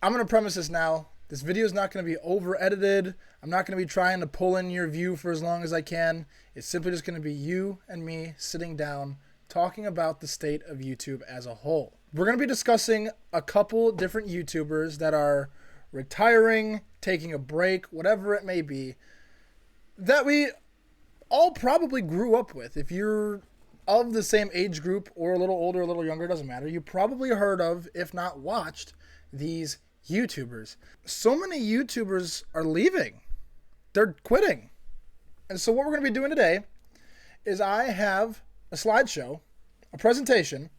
I'm going to premise this now. This video is not going to be over edited. I'm not going to be trying to pull in your view for as long as I can. It's simply just going to be you and me sitting down talking about the state of YouTube as a whole. We're going to be discussing a couple different YouTubers that are retiring, taking a break, whatever it may be, that we all probably grew up with. If you're of the same age group or a little older, a little younger, doesn't matter. You probably heard of, if not watched, these YouTubers. So many YouTubers are leaving. They're quitting. And so what we're going to be doing today is I have a slideshow, a presentation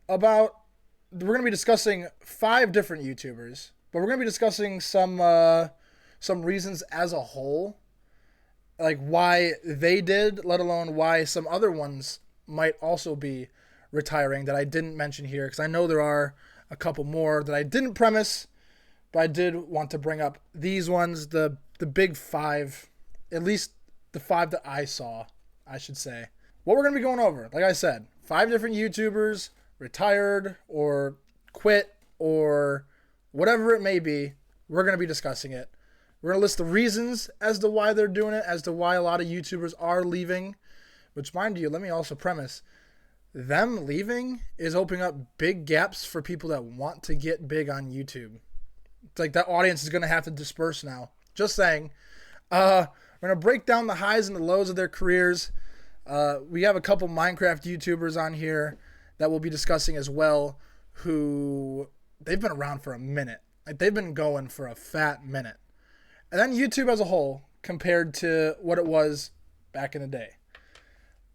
about, we're going to be discussing 5 different YouTubers, but we're going to be discussing some reasons as a whole, like why they did, let alone why some other ones might also be retiring that I didn't mention here, because I know there are a couple more that I didn't premise, but I did want to bring up these ones, the big 5, at least the 5 that I saw, I should say. What we're going to be going over, like I said, 5 different YouTubers, retired or quit or whatever it may be, we're going to be discussing it. We're going to list the reasons as to why they're doing it, as to why a lot of YouTubers are leaving, which, mind you, let me also premise, them leaving is opening up big gaps for people that want to get big on YouTube. It's like that audience is going to have to disperse now. Just saying. We're going to break down the highs and the lows of their careers. We have a couple Minecraft YouTubers on here that we'll be discussing as well, who they've been around for a minute. Like, they've been going for a fat minute. And then YouTube as a whole compared to what it was back in the day.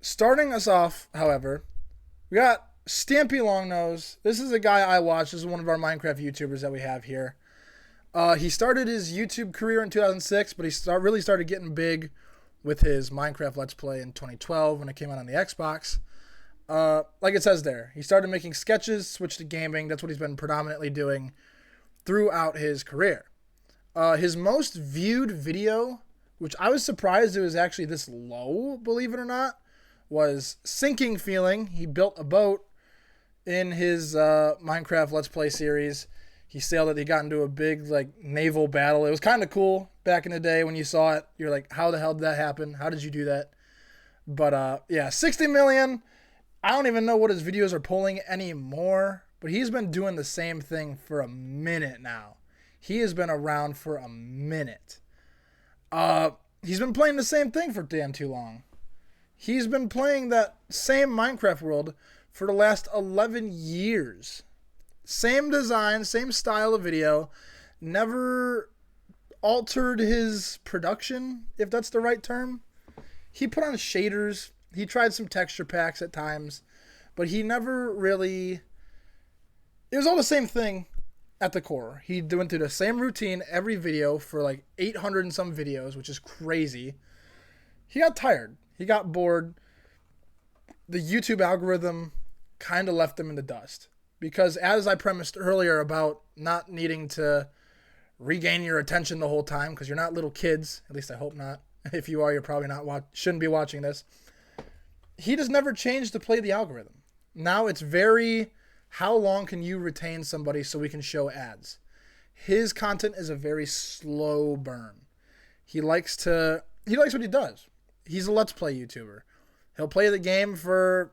Starting us off, however, we got Stampy Longnose. This is a guy I watch. This is one of our Minecraft YouTubers that we have here. He started his YouTube career in 2006, but he really started getting big with his Minecraft Let's Play in 2012 when it came out on the Xbox. Like it says there, he started making sketches, switched to gaming. That's what he's been predominantly doing throughout his career. His most viewed video, which I was surprised it was actually this low, believe it or not, was Sinking Feeling. He built a boat in his Minecraft Let's Play series. He sailed it. He got into a big naval battle. It was kind of cool back in the day when you saw it. You're like, how the hell did that happen? How did you do that? But yeah, 60 million. I don't even know what his videos are pulling anymore, but he's been doing the same thing for a minute now. He has been around for a minute. He's been playing the same thing for damn too long. He's been playing that same Minecraft world for the last 11 years. Same design, same style of video. Never altered his production, if that's the right term. He put on shaders. He tried some texture packs at times. But he never really... It was all the same thing at the core. He went through the same routine every video for 800 and some videos, which is crazy. He got tired. He got bored. The YouTube algorithm kind of left him in the dust. Because as I premised earlier about not needing to regain your attention the whole time, because you're not little kids, at least I hope not. If you are, you're probably not shouldn't be watching this. He just never changed to play the algorithm. Now it's very, how long can you retain somebody so we can show ads? His content is a very slow burn. He likes what he does. He's a Let's Play YouTuber. He'll play the game for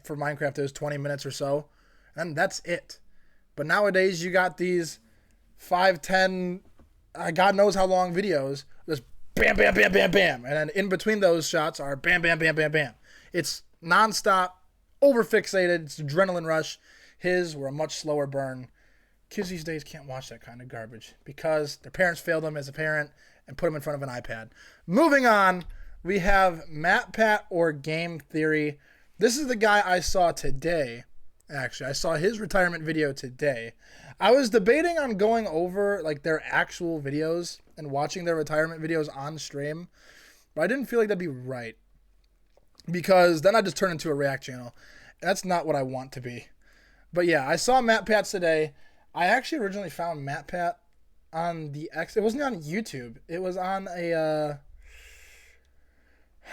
Minecraft, it was 20 minutes or so, and that's it. But nowadays, you got these 5, 10, God knows how long videos, just bam, bam, bam, bam, bam. And then in between those shots are bam, bam, bam, bam, bam. It's nonstop, overfixated, it's adrenaline rush. His were a much slower burn. Kids these days can't watch that kind of garbage because their parents failed them as a parent and put them in front of an iPad. Moving on, we have MatPat or Game Theory. This is the guy I saw today. Actually, I saw his retirement video today. I was debating on going over their actual videos and watching their retirement videos on stream, but I didn't feel like that'd be right because then I'd just turn into a react channel. That's not what I want to be. But yeah, I saw MatPat's today. I actually originally found MatPat on the X. It wasn't on YouTube. It was on a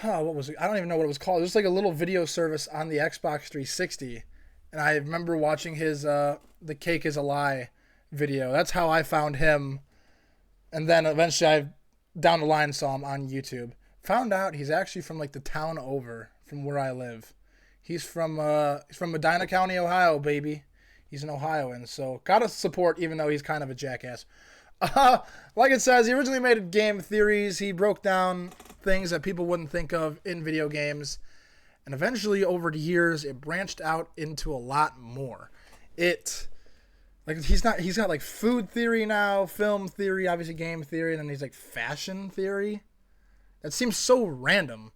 what was it? I don't even know what it was called. It was a little video service on the Xbox 360. And I remember watching his The Cake is a Lie video. That's how I found him. And then eventually I, down the line, saw him on YouTube. Found out he's actually from like the town over from where I live. He's from Medina County, Ohio, baby. He's an Ohioan, so gotta support even though he's kind of a jackass. Like it says, he originally made game theories. He broke down things that people wouldn't think of in video games. And eventually, over the years, it branched out into a lot more. He's got like food theory now, film theory, obviously game theory, and then he's like fashion theory. That seems so random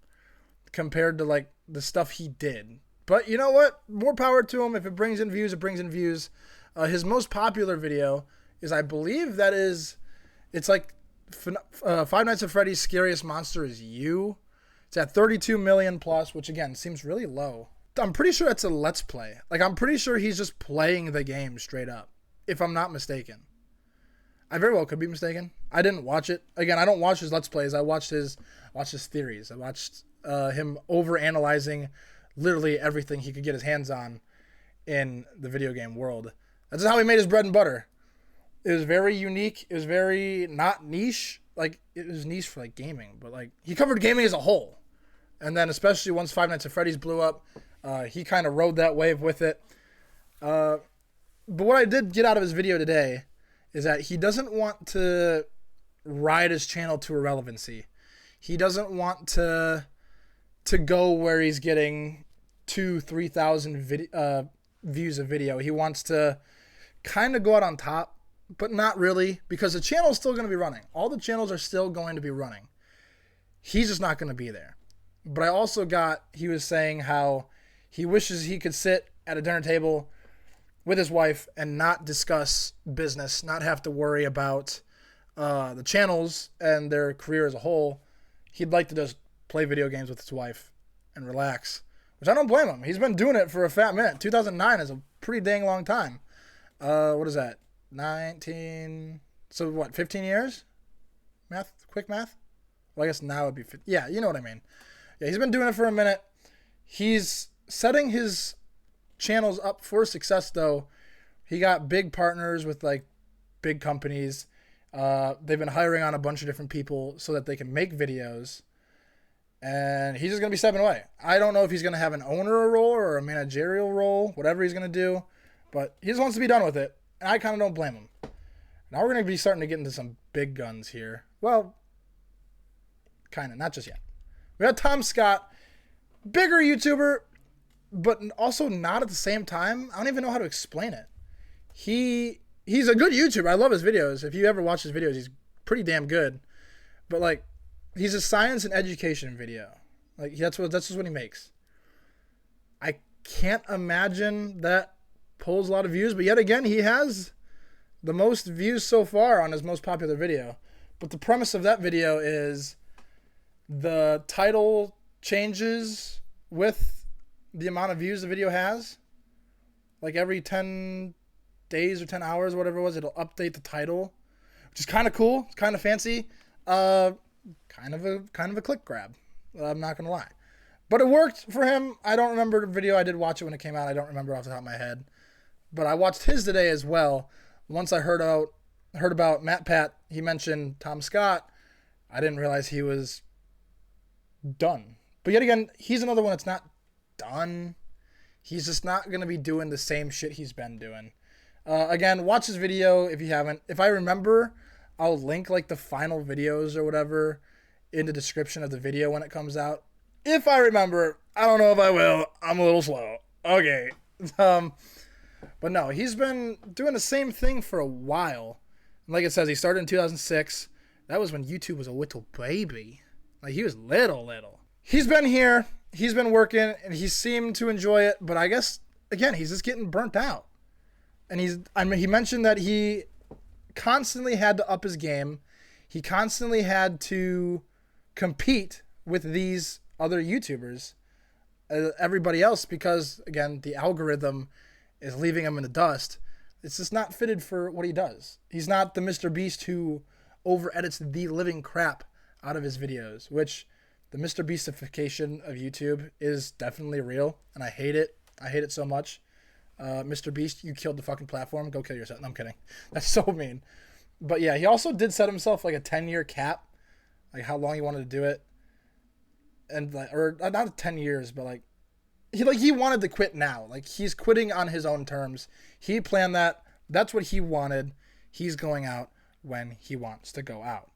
compared to like the stuff he did. But you know what? More power to him. If it brings in views, it brings in views. His most popular video is, I believe it's like Five Nights at Freddy's Scariest Monster is You. It's at 32 million plus, which again seems really low. I'm pretty sure it's a Let's Play. Like, I'm pretty sure he's just playing the game straight up, if I'm not mistaken. I very well could be mistaken. I didn't watch it. Again, I don't watch his Let's Plays. I watched his theories. I watched him over-analyzing literally everything he could get his hands on in the video game world. That's how he made his bread and butter. It was very unique. It was very not niche. Like, it was niche for like gaming, but like he covered gaming as a whole. And then especially once Five Nights at Freddy's blew up, he kind of rode that wave with it. But what I did get out of his video today is that he doesn't want to ride his channel to irrelevancy. He doesn't want to go where he's getting 2,000-3,000 views a video. He wants to kind of go out on top, but not really, because the channel is still going to be running. All the channels are still going to be running. He's just not going to be there. But I also he was saying how he wishes he could sit at a dinner table with his wife and not discuss business, not have to worry about the channels and their career as a whole. He'd like to just play video games with his wife and relax, which I don't blame him. He's been doing it for a fat minute. 2009 is a pretty dang long time. What is that? 19. So what? 15 years? Quick math. Well, I guess now it'd be. Yeah, you know what I mean. Yeah, he's been doing it for a minute. He's setting his channels up for success, though. He got big partners with like big companies. They've been hiring on a bunch of different people so that they can make videos. And he's just going to be stepping away. I don't know if he's going to have an owner role or a managerial role, whatever he's going to do. But he just wants to be done with it. And I kind of don't blame him. Now we're going to be starting to get into some big guns here. Well, kind of. Not just yet. We got Tom Scott. Bigger YouTuber, but also not at the same time. I don't even know how to explain it. He's a good YouTuber. I love his videos. If you ever watch his videos, he's pretty damn good. But like, he's a science and education video. Like, that's just what he makes. I can't imagine that pulls a lot of views, but yet again, he has the most views so far on his most popular video. But the premise of that video is the title changes with the amount of views the video has. Like every 10 days or 10 hours, or whatever it was, it'll update the title, which is kind of cool. It's kind of fancy. Kind of a click grab. I'm not going to lie. But it worked for him. I don't remember the video. I did watch it when it came out. I don't remember off the top of my head. But I watched his today as well. Once I heard about Matt Pat, he mentioned Tom Scott. I didn't realize he was done. But yet again, he's another one that's not done. He's just not going to be doing the same shit he's been doing. Again, watch his video if you haven't. If I remember, I'll link like the final videos or whatever in the description of the video when it comes out. If I remember, I don't know if I will. I'm a little slow. Okay. But no, he's been doing the same thing for a while. And like it says, he started in 2006. That was when YouTube was a little baby. Like, he was little. He's been here. He's been working, and he seemed to enjoy it. But I guess, again, he's just getting burnt out. And he mentioned that he constantly had to up his game. He constantly had to compete with these other YouTubers, everybody else, because, again, the algorithm is leaving him in the dust. It's just not fitted for what he does. He's not the Mr. Beast who over-edits the living crap out of his videos, which the Mr. Beastification of YouTube is definitely real, and I hate it. I hate it so much. Mr. Beast, you killed the fucking platform. Go kill yourself. No, I'm kidding. That's so mean. But yeah, he also did set himself like a 10-year cap, like how long he wanted to do it, and like, or not 10 years, but like he wanted to quit now. Like he's quitting on his own terms. He planned that. That's what he wanted. He's going out when he wants to go out.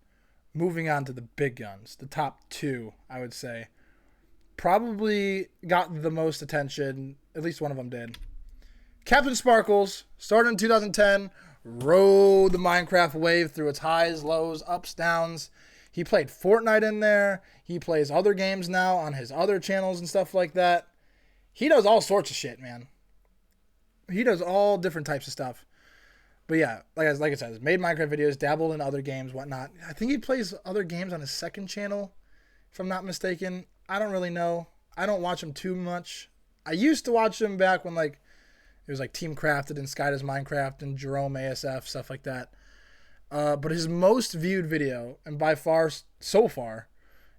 Moving on to the big guns, the top two, I would say, probably got the most attention. At least one of them did. Captain Sparkles started in 2010, rode the Minecraft wave through its highs, lows, ups, downs. He played Fortnite in there. He plays other games now on his other channels and stuff like that. He does all sorts of shit, man. He does all different types of stuff. But yeah, like I said, made Minecraft videos, dabbled in other games, whatnot. I think he plays other games on his second channel, if I'm not mistaken. I don't really know. I don't watch him too much. I used to watch him back when like it was like Team Crafted and Sky Does Minecraft and Jerome ASF, stuff like that. But his most viewed video, and by far, so far,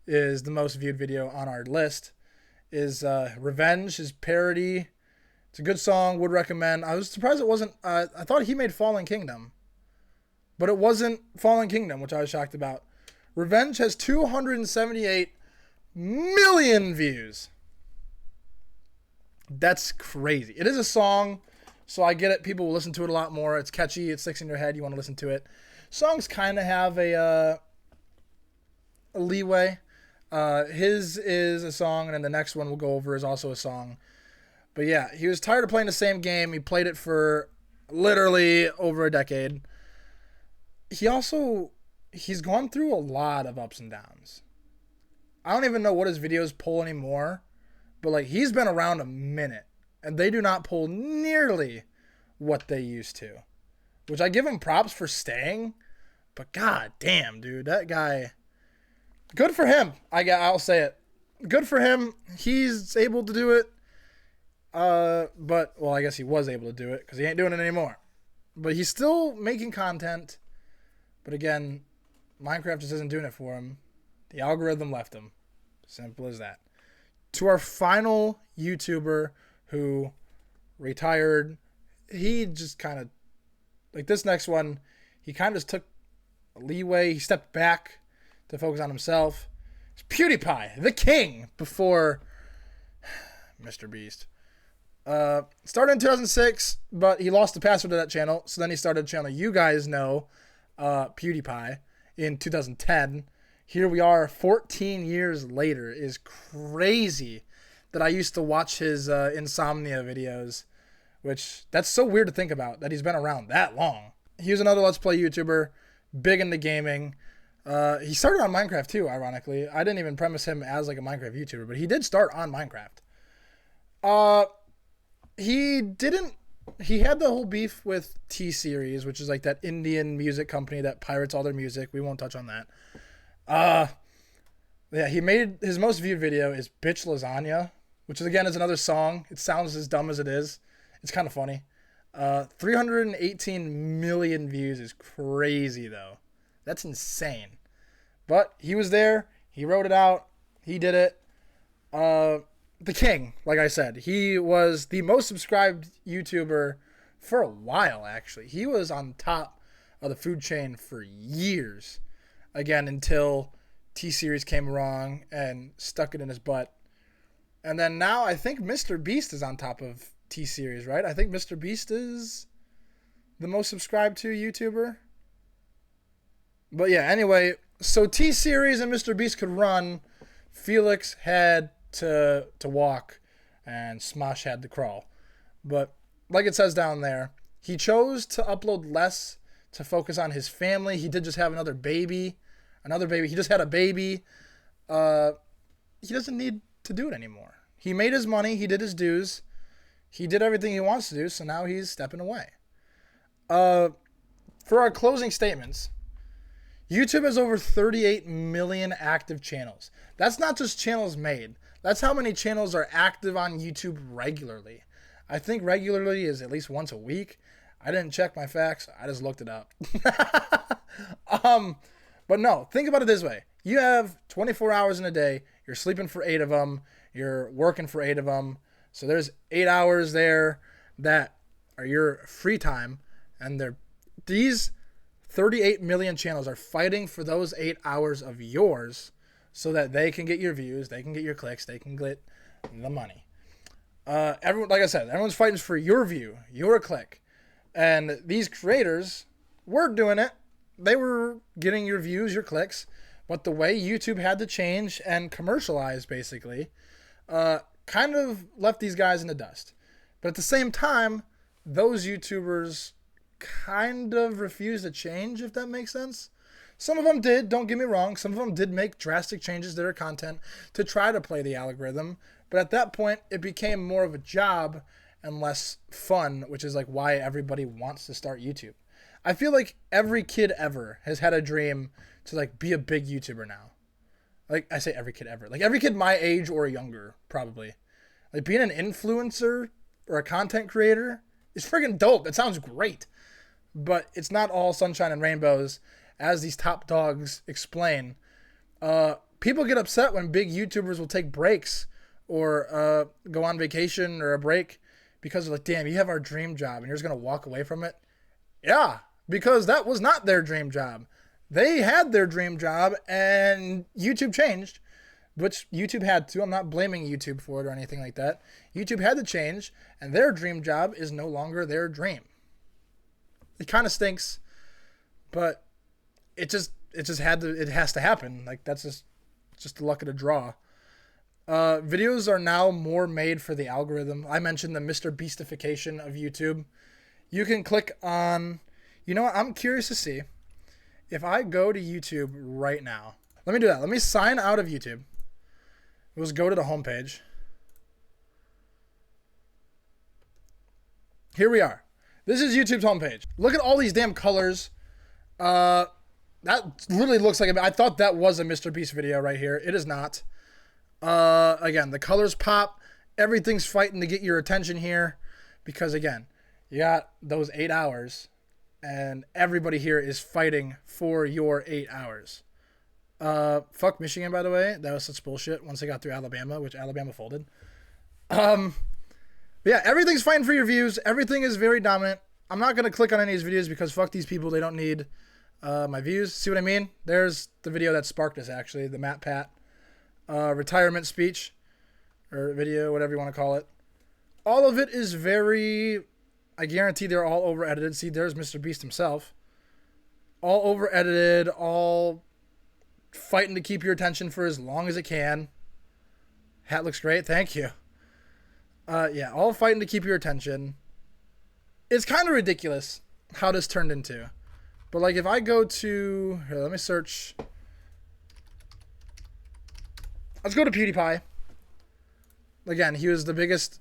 is the most viewed video on our list, is Revenge, his parody. It's a good song, would recommend. I was surprised it wasn't, I thought he made Fallen Kingdom, but it wasn't Fallen Kingdom, which I was shocked about. Revenge has 278 million views. That's crazy. It is a song, so I get it. People will listen to it a lot more. It's catchy. It sticks in your head. You want to listen to it. Songs kind of have a leeway. His is a song, and then the next one we'll go over is also a song. But yeah, he was tired of playing the same game. He played it for literally over a decade. He's gone through a lot of ups and downs. I don't even know what his videos pull anymore, but like he's been around a minute, and they do not pull nearly what they used to, which I give him props for staying, but god damn, dude, that guy, good for him. I'll say it. Good for him. He's able to do it. But, well, I guess he was able to do it because he ain't doing it anymore. But he's still making content. But again, Minecraft just isn't doing it for him. The algorithm left him. Simple as that. To our final YouTuber who retired, he just kind of, like this next one, he kind of just took a leeway. He stepped back to focus on himself. It's PewDiePie, the king, before Mr. Beast. Started in 2006, but he lost the password to that channel, so then he started a channel you guys know, PewDiePie, in 2010. Here we are 14 years later. It is crazy that I used to watch his insomnia videos, which that's so weird to think about, that he's been around that long. He was another Let's Play YouTuber, big into gaming. He started on Minecraft too, ironically. I didn't even premise him as like a Minecraft YouTuber, but he did start on Minecraft. He had the whole beef with T-Series, which is like that Indian music company that pirates all their music. We won't touch on that. Yeah, he made his most viewed video is Bitch Lasagna, which is again is another song. It sounds as dumb as it is. It's kind of funny. 318 million views is crazy though. That's insane. But he was there. He wrote it out. He did it. The king, like I said, he was the most subscribed YouTuber for a while, actually. He was on top of the food chain for years. Again, until T-Series came along and stuck it in his butt. And then now I think Mr. Beast is on top of T-Series, right? I think Mr. Beast is the most subscribed to YouTuber. But yeah, anyway, so T-Series and Mr. Beast could run. Felix had to walk, and Smosh had to crawl. But like it says down there, he chose to upload less to focus on his family. He did just have another baby. He just had a baby. He doesn't need to do it anymore. He made his money. He did his dues. He did everything he wants to do, so now he's stepping away. For our closing statements, YouTube has over 38 million active channels. That's not just channels made. That's how many channels are active on YouTube regularly. I think regularly is at least once a week. I didn't check my facts. I just looked it up. But no, think about it this way. You have 24 hours in a day. You're sleeping for 8 of them. You're working for 8 of them. So there's 8 hours there. that are your free time, and these 38 million channels are fighting for those 8 hours of yours so that they can get your views, they can get your clicks, they can get the money. Everyone, like I said, everyone's fighting for your view, your click. And these creators were doing it. They were getting your views, your clicks. But the way YouTube had to change and commercialize, basically, kind of left these guys in the dust. But at the same time, those YouTubers kind of refused to change, if that makes sense. Some of them did, don't get me wrong. Some of them did make drastic changes to their content to try to play the algorithm. But at that point, it became more of a job and less fun, which is like why everybody wants to start YouTube. I feel like every kid ever has had a dream to like be a big YouTuber now. Like I say every kid ever. Like every kid my age or younger, probably. Like being an influencer or a content creator is friggin' dope. It sounds great. But it's not all sunshine and rainbows, as these top dogs explain. People get upset when big YouTubers will take breaks or go on vacation or a break because they're like, damn, you have our dream job and you're just going to walk away from it. Yeah, because that was not their dream job. They had their dream job and YouTube changed, which YouTube had to. I'm not blaming YouTube for it or anything like that. YouTube had to change, and their dream job is no longer their dream. It kind of stinks, but it has to happen. Like that's just the luck of the draw. Videos are now more made for the algorithm. I mentioned the Mr. Beastification of YouTube. You can click on, you know what? I'm curious to see if I go to YouTube right now. Let me do that. Let me sign out of YouTube. Let's go to the homepage. Here we are. This is YouTube's homepage. Look at all these damn colors. That literally looks like I thought that was a Mr. Beast video right here. It is not. Again, the colors pop. Everything's fighting to get your attention here because, again, you got those 8 hours and everybody here is fighting for your 8 hours. Fuck Michigan, by the way. That was such bullshit once they got through Alabama, which Alabama folded. But yeah, everything's fighting for your views. Everything is very dominant. I'm not going to click on any of these videos because fuck these people. They don't need my views. See what I mean? There's the video that sparked us, actually. The Matt Pat retirement speech or video, whatever you want to call it. All of it is very... I guarantee they're all over-edited. See, there's Mr. Beast himself. All over-edited, all fighting to keep your attention for as long as it can. Hat looks great. Thank you. Yeah, all fighting to keep your attention. It's kind of ridiculous how this turned into. But, like, if I go to... Here, let me search. Let's go to PewDiePie. Again, he was the biggest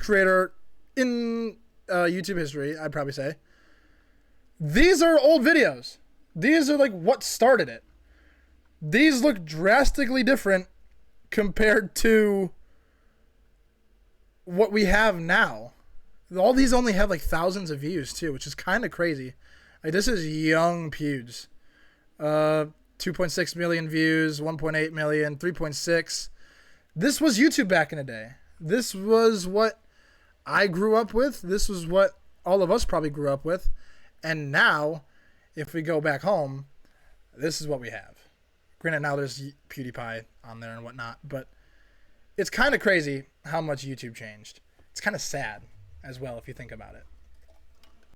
creator in YouTube history, I'd probably say. These are old videos. These are, like, what started it. These look drastically different compared to what we have now. All these only have like thousands of views too, which is kind of crazy. Like this is young Pewds. 2.6 million views, 1.8 million, 3.6. This was YouTube back in the day. This was what I grew up with. This was what all of us probably grew up with. And now, if we go back home, this is what we have. Granted, now there's PewDiePie on there and whatnot, but it's kind of crazy how much YouTube changed. It's kind of sad as well if you think about it.